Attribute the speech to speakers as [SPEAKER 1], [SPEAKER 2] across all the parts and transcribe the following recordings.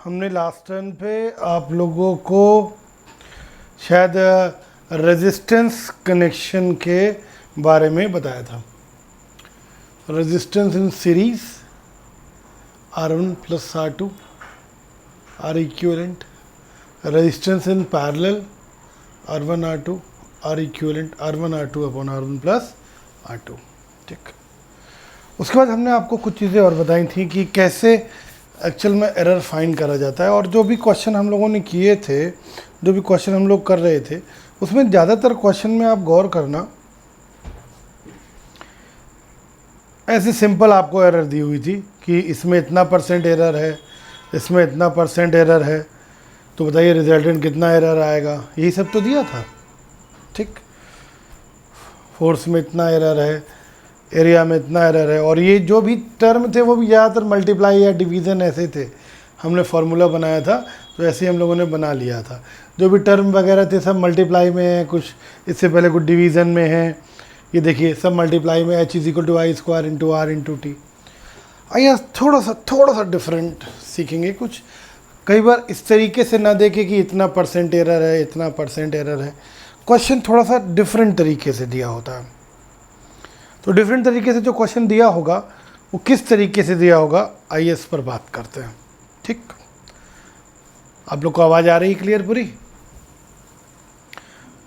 [SPEAKER 1] हमने last turn पे आप लोगों को शायद रेजिस्टेंस कनेक्शन के बारे में बताया था। Resistance in series R1 plus R2 R equivalent, resistance in parallel R1 R2 R equivalent R1 R2 upon R1 plus R2। ठीक, उसके बाद हमने आपको कुछ चीज़ें और बताई थी कि कैसे एक्चुअल में एरर फाइंड करा जाता है। और जो भी क्वेश्चन हम लोगों ने किए थे, जो भी क्वेश्चन हम लोग कर रहे थे, उसमें ज़्यादातर क्वेश्चन में आप गौर करना, ऐसे सिंपल आपको एरर दी हुई थी कि इसमें इतना परसेंट एरर है, इसमें इतना परसेंट एरर है, तो बताइए रिजल्टेंट कितना एरर आएगा, यही सब तो दिया था। ठीक, फोर्स में इतना एरर है, एरिया में इतना एरर है, और ये जो भी टर्म थे वो भी ज़्यादातर मल्टीप्लाई या डिवीज़न ऐसे थे। हमने फार्मूला बनाया था तो ऐसे ही हम लोगों ने बना लिया था। जो भी टर्म वगैरह थे सब मल्टीप्लाई में है, कुछ इससे पहले कुछ डिवीज़न में है। ये देखिए सब मल्टीप्लाई में, h is equal to I square into R into T. आइए थोड़ा सा डिफरेंट सीखेंगे कुछ। कई बार इस तरीके से ना देखे कि इतना परसेंट एरर है, इतना परसेंट एरर है। क्वेश्चन थोड़ा सा डिफरेंट तरीके से दिया होता है। तो डिफरेंट तरीके से जो क्वेश्चन दिया होगा वो किस तरीके से दिया होगा, आइए इस पर बात करते हैं। ठीक, आप लोग को आवाज़ आ रही है क्लियर पूरी?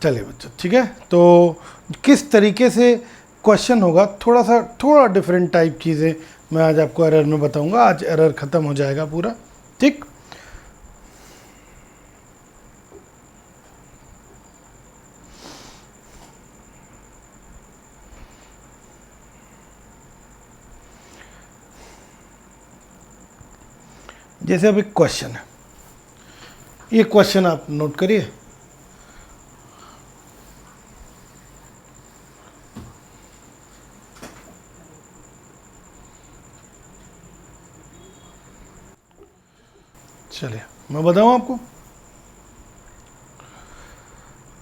[SPEAKER 1] चलिए बच्चों, ठीक है। तो किस तरीके से क्वेश्चन होगा, थोड़ा डिफरेंट टाइप चीज़ें मैं आज आपको एरर में बताऊंगा। आज एरर ख़त्म हो जाएगा पूरा। ठीक, जैसे अब एक क्वेश्चन है, ये क्वेश्चन आप नोट करिए। चलिए मैं बताऊं आपको।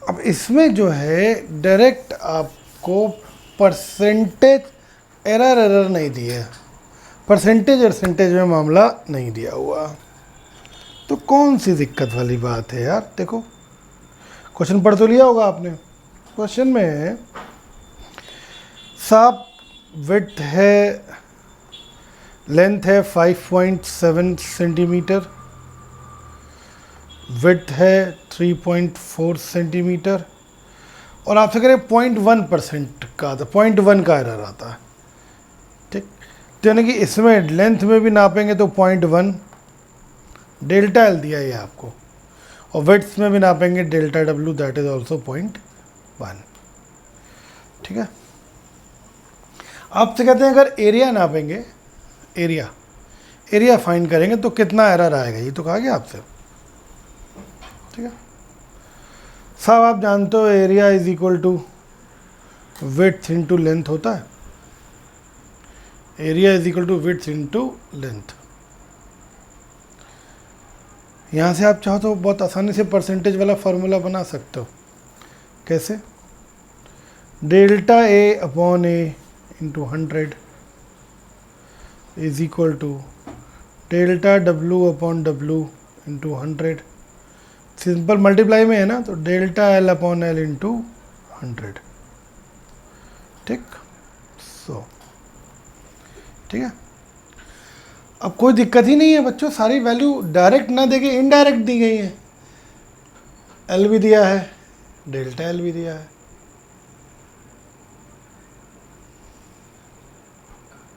[SPEAKER 1] अब इसमें जो है डायरेक्ट आपको परसेंटेज एरर नहीं दिया है, परसेंटेज में मामला नहीं दिया हुआ। तो कौन सी दिक्कत वाली बात है यार? देखो क्वेश्चन पढ़ तो लिया होगा आपने। क्वेश्चन में साफ विड्थ है, लेंथ है 5.7 सेंटीमीटर, विड्थ है 3.4 सेंटीमीटर, और आपसे कह रहे 0.1% का आता, 0.1 का एरर आता है। ठीक, तो यानी कि इसमें लेंथ में भी नापेंगे तो 0.1, डेल्टा एल दिया है आपको, और विड्थ में भी नापेंगे delta W, that is also 0.1। ठीक है, आपसे कहते हैं अगर एरिया नापेंगे, एरिया फाइंड करेंगे तो कितना एरर आएगा, ये तो कहा गया आपसे। ठीक है साहब, आप जानते हो area is equal to width into length होता है। Area is equal to width into length. यहाँ से आप चाहो तो बहुत आसानी से परसेंटेज वाला फार्मूला बना सकते हो। कैसे? Delta A upon A into 100 is equal to delta W upon W into 100। Simple multiply में है ना, तो delta L upon L into 100। ठीक, ठीक है। अब कोई दिक्कत ही नहीं है बच्चों, सारी वैल्यू डायरेक्ट ना देके इनडायरेक्ट दी गई है। एल भी दिया है, डेल्टा एल भी दिया है,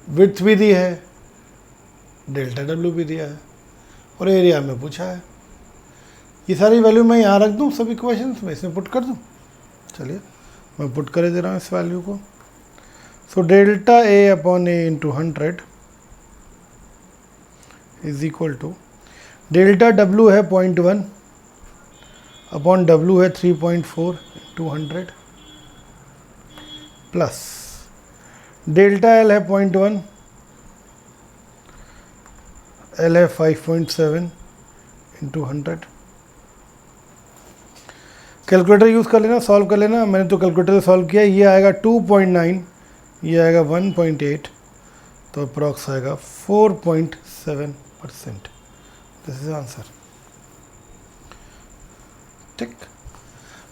[SPEAKER 1] विड्थ भी दी है, डेल्टा डब्ल्यू भी दिया है, और एरिया में पूछा है। ये सारी वैल्यू मैं यहाँ रख दूँ, सभी इक्वेशंस में इसमें पुट कर दूँ। चलिए मैं पुट कर दे रहा हूँ इस वैल्यू को। So delta A upon A into 100 is equal to delta W है 0.1 अपॉन डब्ल्यू है 3.4 इंटू 100 प्लस डेल्टा एल है 0.1, एल है 5.7 इंटू 100। कैलकुलेटर यूज़ कर लेना, सॉल्व कर लेना। मैंने तो कैलकुलेटर से सॉल्व किया। ये आएगा 2.9, ये आएगा 1.8, तो अप्रॉक्स आएगा 4.7%। This is answer. ठीक,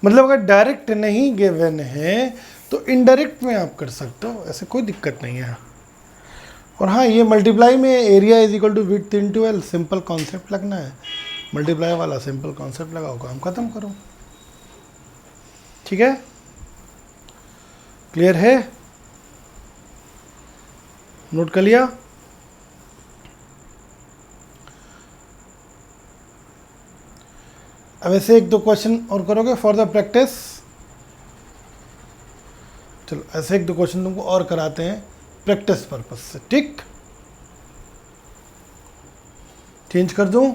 [SPEAKER 1] मतलब अगर डायरेक्ट नहीं गिवन है तो इनडायरेक्ट में आप कर सकते हो, ऐसे कोई दिक्कत नहीं है। और हाँ, ये मल्टीप्लाई में area is equal to width into L, simple concept लगना है, मल्टीप्लाई वाला सिंपल कॉन्सेप्ट लगाओ, काम खत्म करो। ठीक है, क्लियर है, नोट कर लिया। अब ऐसे एक दो क्वेश्चन और करोगे फॉर द प्रैक्टिस। चलो ऐसे एक दो क्वेश्चन तुमको और कराते हैं प्रैक्टिस पर्पस से। ठीक, चेंज कर दूं?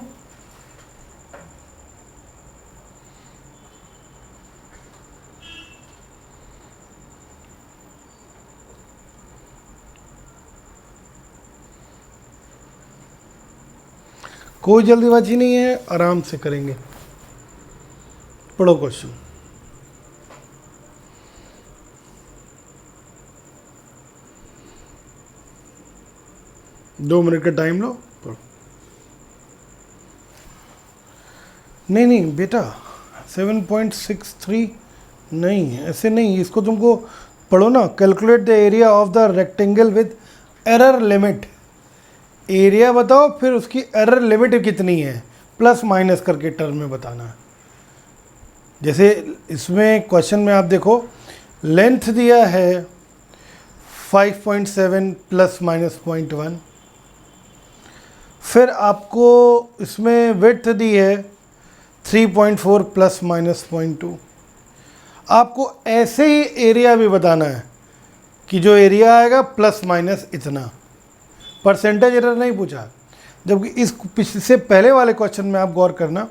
[SPEAKER 1] कोई जल्दीबाजी नहीं है, आराम से करेंगे। पढ़ो क्वेश्चन। दो मिनट का टाइम लो, पढ़ो। नहीं बेटा, 7.63 नहीं, ऐसे नहीं, इसको तुमको पढ़ो ना। Calculate the area of the rectangle with error limit. Area बताओ, फिर उसकी एरर लिमिट कितनी है, प्लस माइनस करके टर्म में बताना है। जैसे इसमें क्वेश्चन में आप देखो, लेंथ दिया है 5.7 प्लस माइनस 0.1, फिर आपको इसमें विड्थ दी है 3.4 प्लस माइनस 0.2। आपको ऐसे ही एरिया भी बताना है कि जो एरिया आएगा प्लस माइनस इतना, परसेंटेज एरर नहीं पूछा। जबकि इस से पहले वाले क्वेश्चन में आप गौर करना,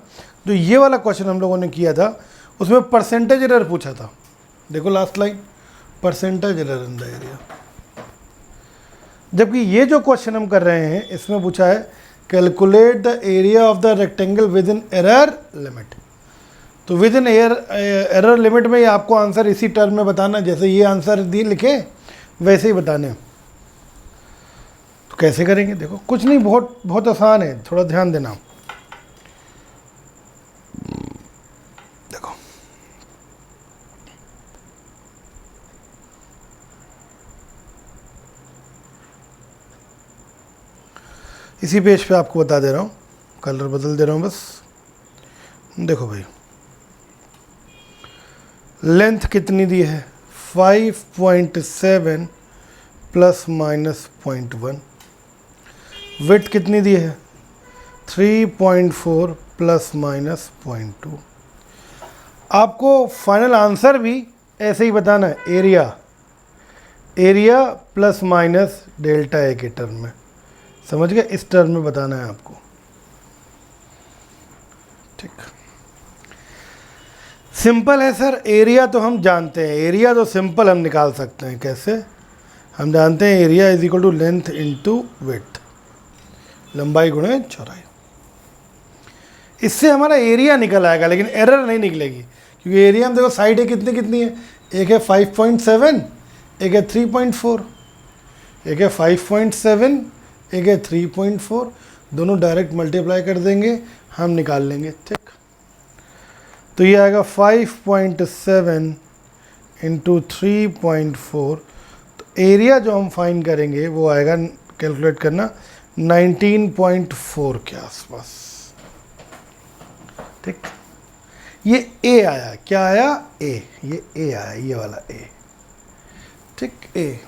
[SPEAKER 1] जो ये वाला क्वेश्चन हम लोगों ने किया था उसमें परसेंटेज एरर पूछा था। देखो last line, percentage error in the area. जबकि ये जो क्वेश्चन हम कर रहे हैं इसमें पूछा है calculate the area of the rectangle with in error limit. तो विद इन एरर लिमिट में आपको आंसर इसी टर्म में बताना, जैसे ये आंसर दी लिखे वैसे ही बताने। तो कैसे करेंगे देखो, कुछ नहीं, बहुत बहुत आसान है, थोड़ा ध्यान देना। देखो इसी पेज पे आपको बता दे रहा हूँ, कलर बदल दे रहा हूँ बस। देखो भाई, लेंथ कितनी दी है 5.7 प्लस माइनस 0.1। विड्थ कितनी दी है 3.4 प्लस माइनस 0.2। आपको फाइनल आंसर भी ऐसे ही बताना है, area plus minus delta A के टर्म में, समझ गए, इस टर्म में बताना है आपको। ठीक, सिंपल है सर। एरिया तो हम जानते हैं, एरिया तो सिंपल हम निकाल सकते हैं। कैसे? हम जानते हैं area is equal to length into width, लंबाई गुणे चौड़ाई। इससे हमारा एरिया निकल आएगा, लेकिन एरर नहीं निकलेगी, क्योंकि एरिया हम देखो साइड है कितनी कितनी है, एक है 5.7, एक है 3.4, एक है 5.7, एक है 3.4, दोनों डायरेक्ट मल्टीप्लाई कर देंगे, हम निकाल लेंगे। ठीक, तो ये आएगा 5.7 इंटू 3.4। तो एरिया जो हम फाइंड करेंगे वो आएगा, कैलकुलेट करना, 19.4 के आसपास। ठीक, ये ए आया, क्या आया, ए, ये ए आया, ये वाला ए। ठीक, ए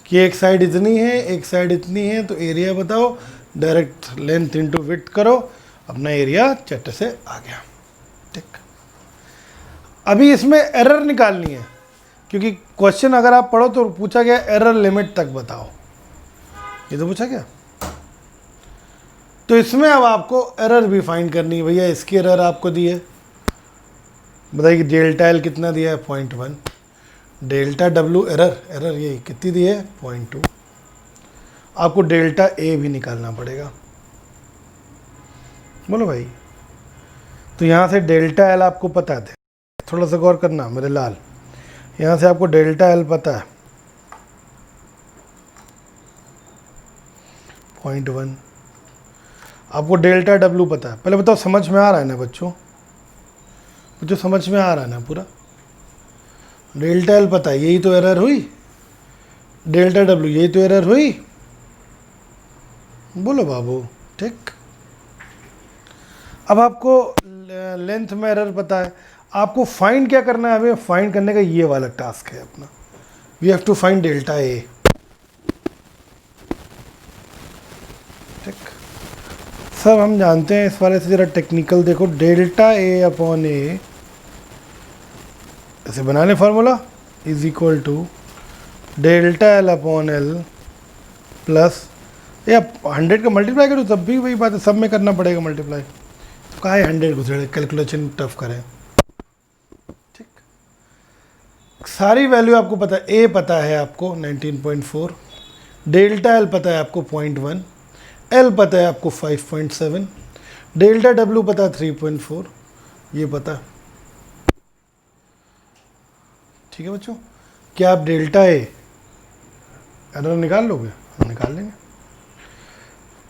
[SPEAKER 1] कि एक साइड इतनी है, एक साइड इतनी है, तो एरिया बताओ, डायरेक्ट लेंथ इनटू विड्थ करो, अपना एरिया चट से आ गया। ठीक, अभी इसमें एरर निकालनी है, क्योंकि क्वेश्चन अगर आप पढ़ो तो पूछा गया एरर लिमिट तक बताओ, ये तो पूछा गया। तो इसमें अब आपको एरर भी फाइंड करनी है। भैया इसकी एरर आपको दी है, बताइए डेल्टा एल कितना दिया है 0.1, डेल्टा डब्ल्यू एरर ये कितनी दी है 0.2। आपको डेल्टा ए भी निकालना पड़ेगा, बोलो भाई। तो यहाँ से डेल्टा एल आपको पता है, थोड़ा सा गौर करना मेरे लाल, यहाँ से आपको डेल्टा एल पता है 0.1, आपको डेल्टा डब्लू पता है। पहले बताओ समझ में आ रहा है ना बच्चों? मुझे समझ में आ रहा है ना पूरा? डेल्टा एल पता है, यही तो एरर हुई। डेल्टा डब्लू, यही तो एरर हुई। बोलो बाबू, ठीक। अब आपको लेंथ में एरर पता है, आपको फाइंड क्या करना है? हमें फाइंड करने का ये वाला टास्क है अपना। We have to find delta A, ठीक। सब हम जानते हैं, इस वाले से जरा टेक्निकल देखो। डेल्टा ए अपॉन ए, ऐसे बना ले formula, is equal to delta L upon L plus, या 100 का मल्टीप्लाई करो तब भी वही बात है, सब में करना पड़ेगा मल्टीप्लाई। तो कहा है 100 घुसेड़े, कैलकुलेशन टफ करें, ठीक। सारी वैल्यू आपको पता है। ए पता है आपको 19.4, डेल्टा एल पता है आपको 0.1, एल पता है आपको 5.7, डेल्टा डब्ल्यू पता है 3.4, ये पता है, ठीक है बच्चों। क्या आप डेल्टा ए एरर निकाल लोगे? हम निकाल लेंगे।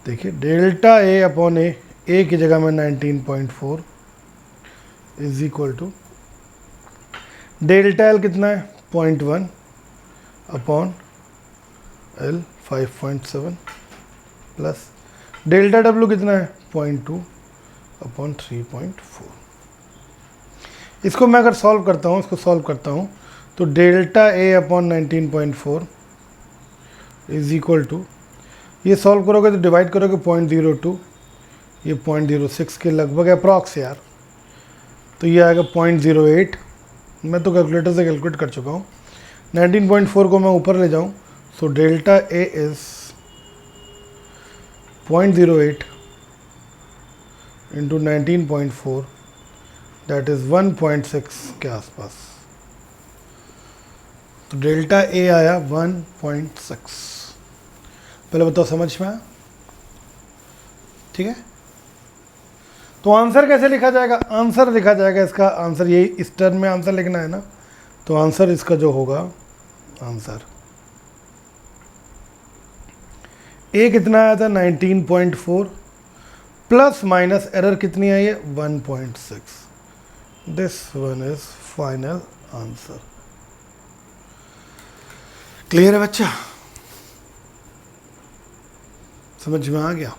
[SPEAKER 1] देखिए डेल्टा ए अपॉन ए की जगह में 19.4 is equal to delta L कितना है 0.1 upon L 5.7 plus delta W कितना है 0.2 अपॉन 3.4। इसको मैं अगर सॉल्व करता हूँ, इसको सॉल्व करता हूँ, तो delta A upon 19.4 is equal to, ये सॉल्व करोगे तो डिवाइड करोगे 0.02, ये 0.06 के लगभग अप्रॉक्स यार, तो ये आएगा 0.08। मैं तो कैलकुलेटर से कैलकुलेट कर चुका हूँ। 19.4 को मैं ऊपर ले जाऊँ, सो delta A is 0.08 into 19.4, that is 1.6 के आसपास। तो डेल्टा ए आया 1.6। पहले बताओ समझ में आया? ठीक है। तो आंसर कैसे लिखा जाएगा? आंसर लिखा जाएगा, इसका आंसर यही, इस टर्म में आंसर लिखना है ना, तो आंसर इसका जो होगा, आंसर ए कितना आया था 19.4 प्लस माइनस एरर कितनी आई है 1.6। This one is final answer. Clear है बच्चा? समझ में आ गया?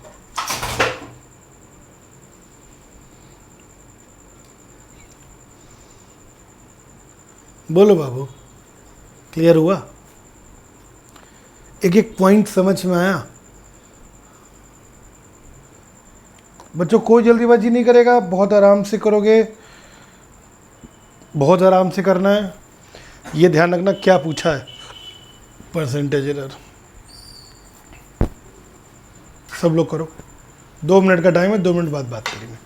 [SPEAKER 1] बोलो बाबू, क्लियर हुआ? एक एक पॉइंट समझ में आया? बच्चों कोई जल्दीबाजी नहीं करेगा, बहुत आराम से करोगे, बहुत आराम से करना है। ये ध्यान रखना क्या पूछा है, परसेंटेज एरर। सब लोग करो, 2 मिनट का टाइम है, 2 मिनट बाद बात करेंगे।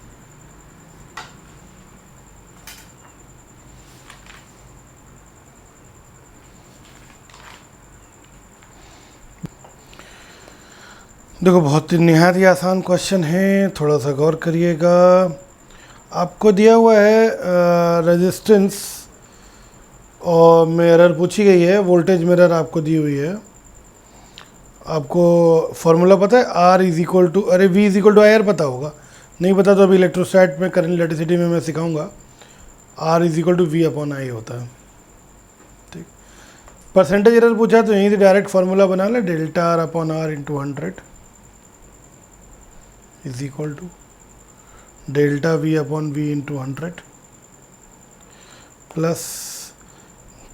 [SPEAKER 1] देखो बहुत ही निहायत ही आसान क्वेश्चन है, थोड़ा सा गौर करिएगा। आपको दिया हुआ है रेजिस्टेंस और में एरर पूछी गई है, वोल्टेज में एरर आपको दी हुई है। आपको फॉर्मूला पता है R इज इक्वल टू, अरे V is equal to I R पता होगा, नहीं पता तो अभी इलेक्ट्रोस्टैट में, करंट इलेक्ट्रिसिटी में मैं सिखाऊंगा। R is equal to V upon I होता है, ठीक। परसेंटेज एरर पूछा है तो यहीं से डायरेक्ट फार्मूला बना ले, delta R upon R into 100 is equal to delta V upon V into 100 plus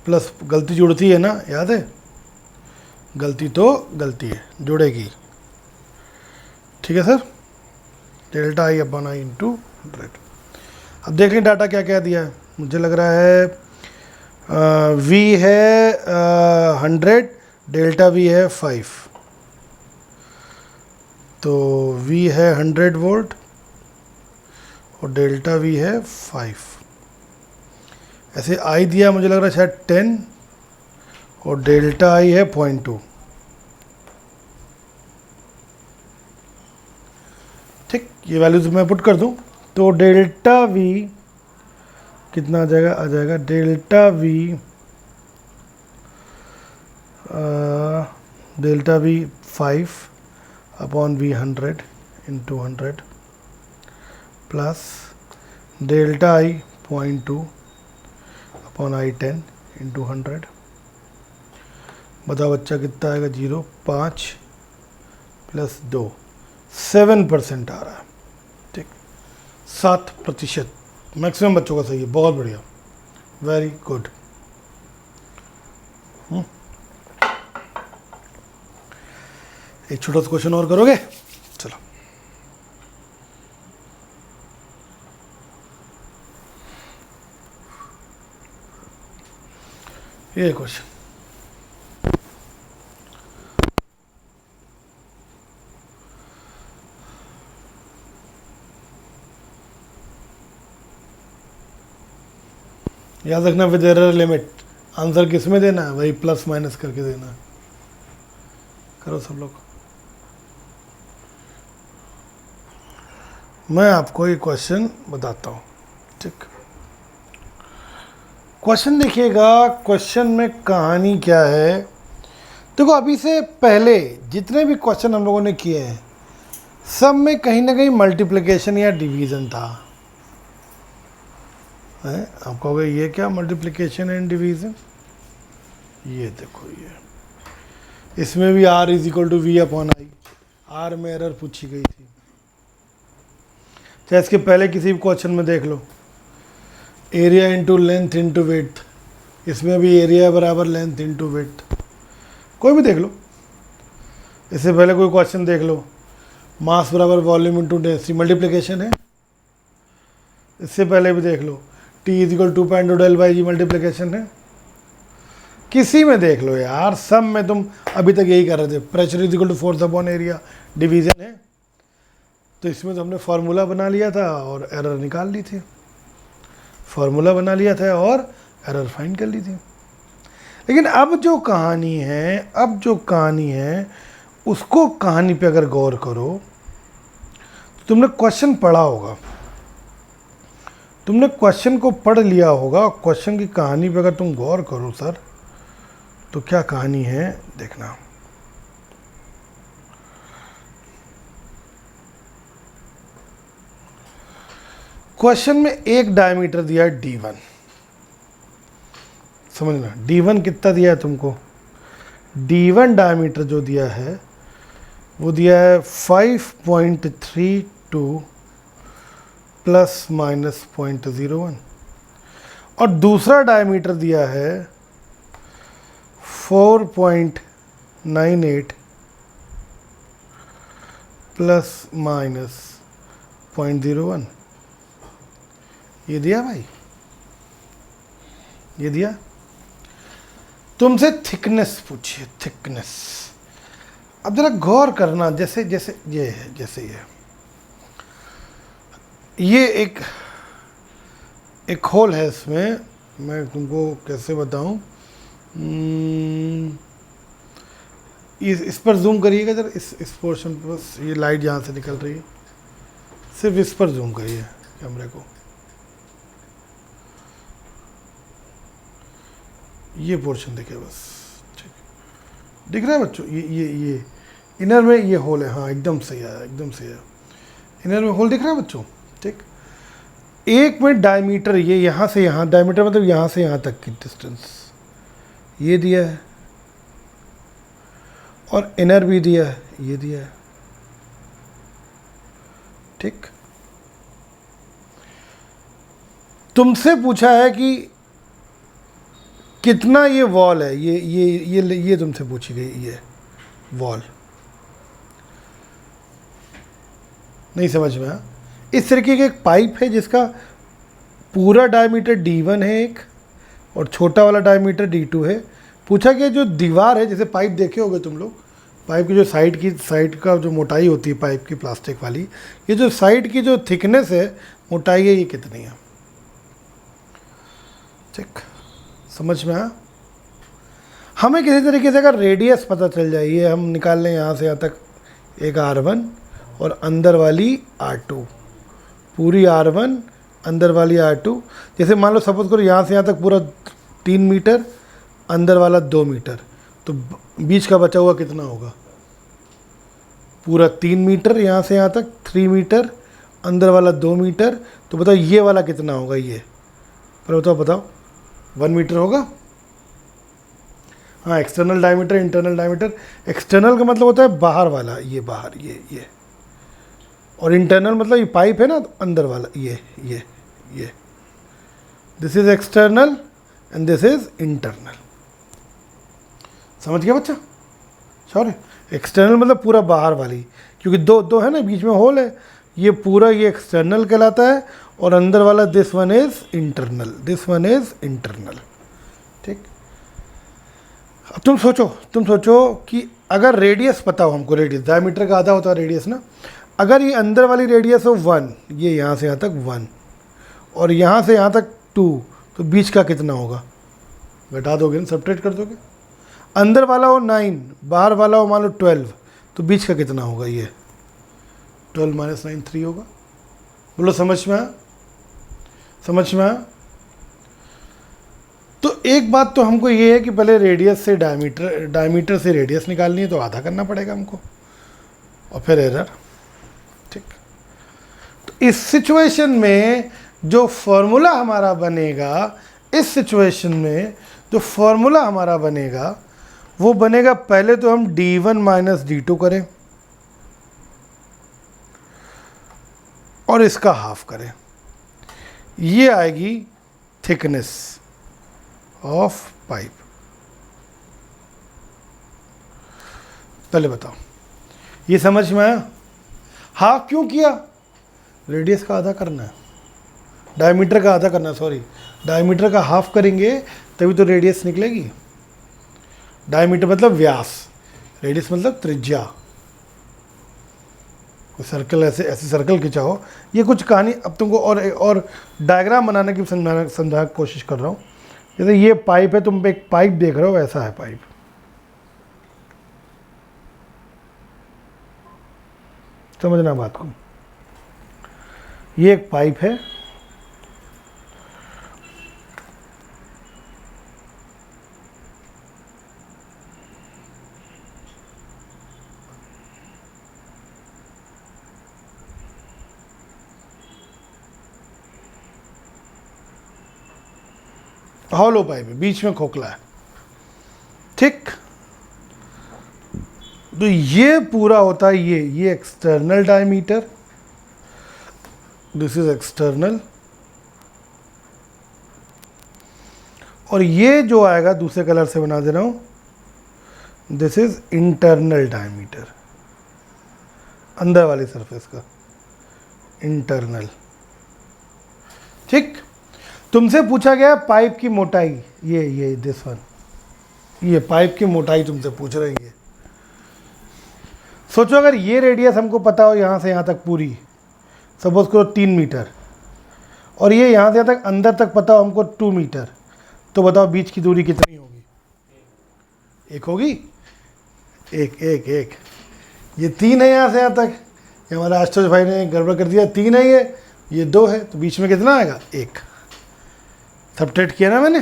[SPEAKER 1] plus, गलती जुड़ती है ना, याद है? गलती तो गलती है, जुड़ेगी, ठीक है sir. Delta I upon I into 100। अब देख लें डाटा क्या क्या दिया है। मुझे लग रहा है V है 100, डेल्टा V है 5, तो V है 100 वोल्ट और डेल्टा V है 5। ऐसे I दिया मुझे लग रहा है शायद 10 और डेल्टा I है 0.2, ठीक। ये वैल्यूज मैं पुट कर दूं तो डेल्टा V कितना आ जाएगा? आ जाएगा delta V 5 upon V 100 into 100 plus delta आई 0.2 अपॉन I10 इंटू 100। बताओ बच्चा कितना आएगा? 0, 5 प्लस 2, 7% आ रहा है। ठीक, 7% मैक्सिमम बच्चों का सही है। बहुत बढ़िया, वेरी गुड। एक छोटा सा क्वेश्चन और करोगे? चलो, ये क्वेश्चन याद रखना, विद एरर लिमिट। आंसर किस में देना है? वही प्लस माइनस करके देना है। करो सब लोग। मैं आपको एक क्वेश्चन बताता हूँ। ठीक, क्वेश्चन देखिएगा। क्वेश्चन में कहानी क्या है? देखो, अभी से पहले जितने भी क्वेश्चन हम लोगों ने किए हैं, सब में कहीं ना कहीं मल्टीप्लिकेशन या डिवीज़न था। है, आप कहोगे ये क्या मल्टीप्लिकेशन एंड डिवीज़न? ये देखो, ये इसमें भी R is equal to V upon I. R में एरर पूछी गई थी। चाहे इसके पहले किसी भी क्वेश्चन में देख लो, area into length into width, इसमें भी एरिया बराबर लेंथ इंटू विड्थ। कोई भी देख लो, इससे पहले कोई क्वेश्चन देख लो, मास बराबर वॉल्यूम इंटू डेंसिटी, मल्टीप्लिकेशन है। इससे पहले भी देख लो, T इज इक्वल 2.2 मल्टीप्लिकेशन है। किसी में देख लो यार, सब में तुम अभी तक यही कर रहे थे। Pressure is equal to force upon area, division है। तो इसमें तो हमने फार्मूला बना लिया था और एरर निकाल ली थी। फार्मूला बना लिया था और एरर फाइंड कर ली थी। लेकिन अब जो कहानी है, उसको कहानी पे अगर गौर करो तो तुमने क्वेश्चन पढ़ा होगा, तुमने क्वेश्चन को पढ़ लिया होगा। क्वेश्चन की कहानी पे अगर तुम गौर करो सर, तो क्या कहानी है देखना। क्वेश्चन में एक डायमीटर दिया है D1, समझना। D1 कितना दिया है तुमको? D1 डायमीटर जो दिया है वो दिया है 5.32 प्लस माइनस 0.01, और दूसरा डायमीटर दिया है 4.98 प्लस माइनस 0.01। ये दिया भाई, ये दिया। तुमसे थिकनेस पूछिए, थिकनेस। अब जरा गौर करना, जैसे जैसे ये है, जैसे ये एक होल है इसमें। मैं तुमको कैसे बताऊं, इस पर जूम करिएगा जरा, इस पोर्शन पर। बस ये लाइट जहाँ से निकल रही है, सिर्फ इस पर जूम करिए कैमरे को। ये पोर्शन दिखे बस, ठीक दिख रहा है बच्चों? ये इनर में ये होल है। हाँ, एकदम सही आया, एकदम सही आया। इनर में होल दिख रहा है बच्चों? ठीक, एक में डायमीटर, ये यहाँ से यहाँ, डायमीटर मतलब यहाँ से यहाँ तक की डिस्टेंस ये दिया है, और इनर भी दिया है, ये दिया है। ठीक, तुमसे पूछा है कि कितना ये वॉल है, ये तुमसे पूछी गई, ये वॉल। नहीं समझ में आया? इस तरीके का एक पाइप है जिसका पूरा डायमीटर D1 है एक, और छोटा वाला डायमीटर D2 है। पूछा कि जो दीवार है, जैसे पाइप देखे होगे तुम लोग, पाइप की जो साइड का जो मोटाई होती है पाइप की, प्लास्टिक वाली, ये जो साइड की जो थिकनेस है, मोटाई है, ये कितनी है? ठीक, समझ में आया? हमें किसी तरीके से अगर रेडियस पता चल जाए, ये हम निकाल लें यहाँ से यहाँ तक एक R1 और अंदर वाली R2, पूरी R1 अंदर वाली R2। जैसे मान लो सपोज करो यहाँ से यहाँ तक पूरा 3 मीटर, अंदर वाला 2 मीटर, तो बीच का बचा हुआ कितना होगा? पूरा 3 मीटर, यहाँ से यहाँ तक 3 मीटर, अंदर वाला 2 मीटर। तो बताओ ये वाला कितना होगा ये, पर बताओ 1 मीटर होगा। हाँ, external diameter, internal diameter. External का मतलब होता है बाहर वाला, ये बाहर, ये। और इंटरनल मतलब ये पाइप है ना, तो अंदर वाला ये। This is external and this is internal. समझ गया बच्चा? सॉरी, एक्सटर्नल मतलब पूरा बाहर वाली, क्योंकि दो है ना, बीच में होल है, ये पूरा ये एक्सटर्नल कहलाता है, और अंदर वाला दिस वन इज इंटरनल। ठीक। अब तुम सोचो कि अगर रेडियस पता हो हमको, रेडियस डायमीटर का आधा होता है रेडियस ना, अगर ये अंदर वाली रेडियस हो 1, ये यहाँ से यहाँ तक 1 और यहाँ से यहाँ तक 2, तो बीच का कितना होगा? घटा दोगे ना, सब्ट्रैक्ट कर दोगे। अंदर वाला हो 9, बाहर वाला हो मान लो 12, तो बीच का कितना होगा? ये 12 - 9 3 होगा। बोलो समझ में आया? तो एक बात तो हमको ये है कि पहले रेडियस से डायमीटर से रेडियस निकालनी है, तो आधा करना पड़ेगा हमको, और फिर एरर। ठीक। तो इस सिचुएशन में जो फॉर्मूला हमारा बनेगा, वो बनेगा, पहले तो हम d1 - d2 करें और इसका हाफ करें, ये आएगी थिकनेस ऑफ पाइप। पहले बताओ, ये समझ में आया? हाफ क्यों किया? रेडियस का आधा करना है, डायमीटर का आधा करना है, सॉरी, डायमीटर का हाफ करेंगे तभी तो रेडियस निकलेगी। डायमीटर मतलब व्यास, रेडियस मतलब त्रिज्या। सर्कल ऐसे सर्कल खिंचाओ, ये कुछ कहानी अब तुमको और डायग्राम बनाने की समझाने की कोशिश कर रहा हूँ। जैसे ये पाइप है, तुम एक पाइप देख रहे हो, ऐसा है पाइप, समझना बात को। ये एक पाइप है, हॉलो पाइप है, बीच में खोखला है। ठीक। तो ये पूरा होता है, ये external diameter, this is external, और ये जो आएगा दूसरे कलर से बना दे रहा हूं, दिस इज इंटरनल डायमीटर, अंदर वाली सरफेस का इंटरनल। ठीक। तुमसे पूछा गया पाइप की मोटाई, ये दिस वन, ये पाइप की मोटाई तुमसे पूछ रही है। सोचो अगर ये रेडियस हमको पता हो यहाँ से यहाँ तक पूरी, सपोज करो 3 मीटर, और ये यहाँ से यहाँ तक अंदर तक पता हो हमको 2 मीटर, तो बताओ बीच की दूरी कितनी होगी? 1 होगी। एक ये 3 है यहाँ से यहाँ तक, ये हमारा आशुतोष भाई ने गड़बड़ कर दिया, 3 है ये 2 है, तो बीच में कितना आएगा? 1। सब्ट्रैक्ट किया ना मैंने।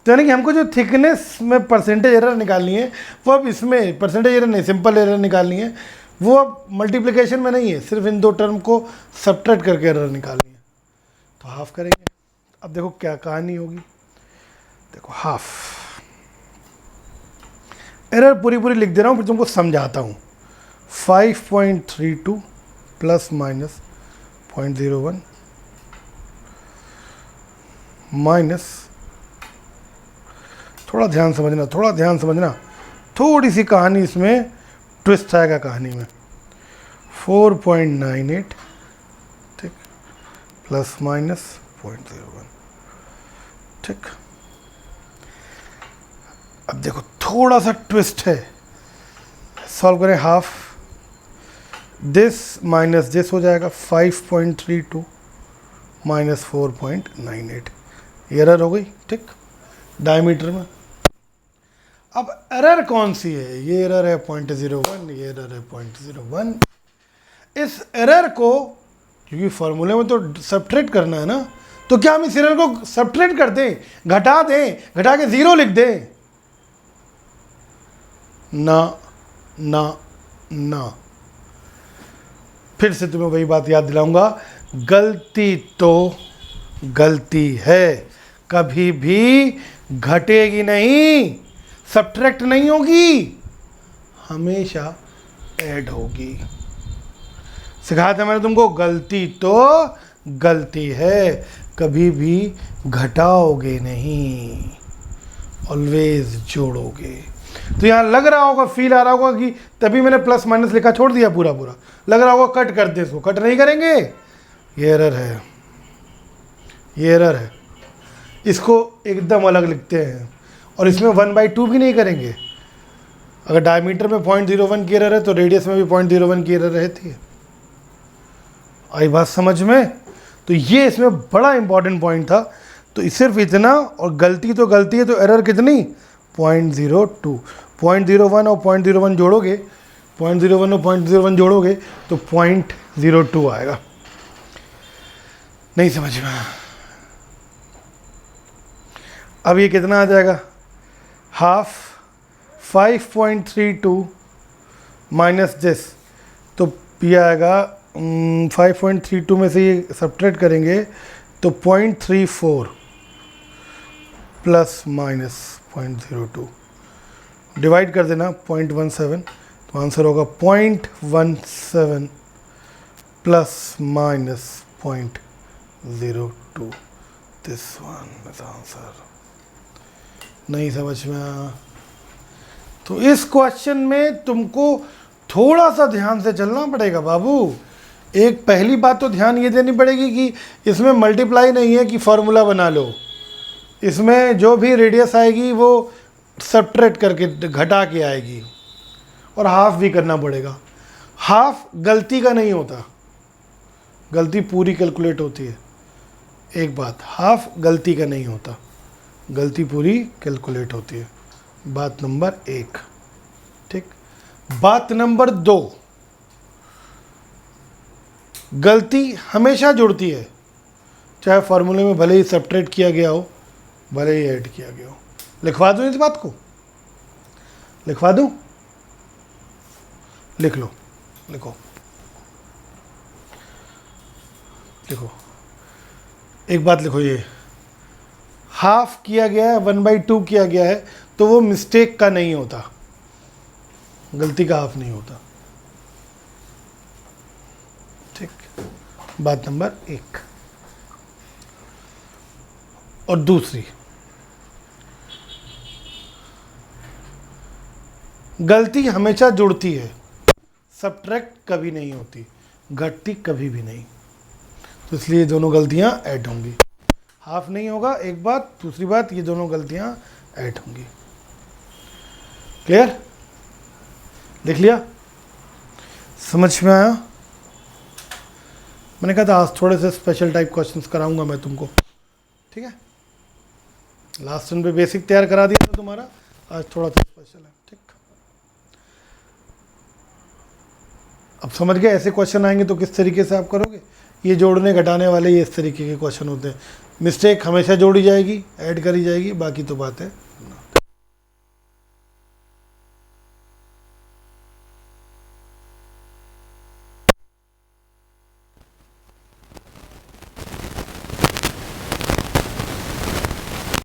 [SPEAKER 1] तो यानी कि हमको जो थिकनेस में परसेंटेज एरर निकालनी है, वो अब इसमें परसेंटेज एरर नहीं, सिंपल एरर निकालनी है, वो अब मल्टीप्लिकेशन में नहीं है, सिर्फ इन 2 टर्म को सब्ट्रैक्ट करके एरर निकालनी है। तो हाफ करेंगे। अब देखो क्या कहानी होगी, देखो हाफ, एरर पूरी लिख दे रहा हूँ, फिर तुमको समझाता हूँ। 5.32 प्लस माइनस 0.01 माइनस, थोड़ा ध्यान समझना, थोड़ी सी कहानी इसमें ट्विस्ट आएगा कहानी में। 4.98, ठीक, प्लस माइनस 0.01, ठीक। अब देखो थोड़ा सा ट्विस्ट है, सॉल्व करें। हाफ दिस माइनस दिस हो जाएगा 5.32 माइनस 4.98, एरर हो गई, ठीक, डायमीटर में। अब एरर कौन सी है? ये एरर है 0.01, ये एरर है 0.01। इस एरर को, क्योंकि फॉर्मूले में तो सब्ट्रैक्ट करना है ना, तो क्या हम इस एरर को सब्ट्रैक्ट कर दें, घटा के 0 लिख दें? ना ना ना। फिर से तुम्हें वही बात याद दिलाऊंगा, गलती तो गलती है, कभी भी घटेगी नहीं, सब्ट्रैक्ट नहीं होगी, हमेशा ऐड होगी। सिखाया था मैंने तुमको, गलती तो गलती है, कभी भी घटाओगे नहीं, ऑलवेज जोड़ोगे। तो यहाँ लग रहा होगा, फील आ रहा होगा कि तभी मैंने प्लस माइनस लिखा छोड़ दिया पूरा पूरा, लग रहा होगा कट कर दे, इसको कट नहीं करेंगे, ये एरर है, ये एरर है। इसको एकदम अलग लिखते हैं, और इसमें 1/2 भी नहीं करेंगे। अगर डायमीटर में 0.01 की एरर है तो रेडियस में भी 0.01 की एरर रहती है। आई बात समझ में? तो ये इसमें बड़ा इंपॉर्टेंट पॉइंट था। तो सिर्फ इतना, और गलती तो गलती है, तो एरर कितनी? 0.02। 0.01 और 0.01 जोड़ोगे, 0.01 और 0.01 जोड़ोगे तो 0.02 आएगा। नहीं समझ में? अब ये कितना आ जाएगा? हाफ 5.32 माइनस दिस, तो ये आएगा 5.32 में से ये सब्ट्रैक्ट करेंगे तो 0.34 प्लस माइनस 0.02, डिवाइड कर देना 0.17, तो आंसर होगा 0.17 plus minus 0.02। This one is answer. नहीं समझ में आया? तो इस क्वेश्चन में तुमको थोड़ा सा ध्यान से चलना पड़ेगा बाबू। एक पहली बात तो ध्यान ये देनी पड़ेगी कि इसमें मल्टीप्लाई नहीं है कि फॉर्मूला बना लो, इसमें जो भी रेडियस आएगी वो सब्ट्रैक्ट करके घटा के आएगी, और हाफ भी करना पड़ेगा। हाफ गलती का नहीं होता, गलती पूरी कैलकुलेट होती है। एक बात, हाफ गलती का नहीं होता, गलती पूरी कैलकुलेट होती है। बात नंबर 1, ठीक। बात नंबर 2, गलती हमेशा जुड़ती है, चाहे फॉर्मूले में भले ही सब्ट्रैक्ट किया गया हो, भले ही ऐड किया गया हो। लिखवा दूं इस बात को? लिखवा दूं? लिख लो, लिखो लिखो। एक बात लिखो, ये हाफ किया गया है, 1/2 किया गया है, तो वो मिस्टेक का नहीं होता, गलती का हाफ नहीं होता, ठीक। बात नंबर 1। और दूसरी, गलती हमेशा जुड़ती है, सब्ट्रैक्ट कभी नहीं होती, घटती कभी भी नहीं। तो इसलिए दोनों गलतियां ऐड होंगी, हाफ नहीं होगा। एक बात, दूसरी बात, ये दोनों गलतियां ऐड होंगी। क्लियर? लिख लिया? समझ में आया? मैंने कहा था आज थोड़े से स्पेशल टाइप क्वेश्चंस कराऊंगा मैं तुमको, ठीक है। लास्ट टर्न पे बेसिक तैयार करा दिया था तुम्हारा, आज थोड़ा सा स्पेशल है, ठीक। अब समझ गए ऐसे क्वेश्चन आएंगे तो किस तरीके से आप करोगे। ये जोड़ने घटाने वाले ये इस तरीके के क्वेश्चन होते हैं। मिस्टेक हमेशा जोड़ी जाएगी, ऐड करी जाएगी, बाकी तो बात है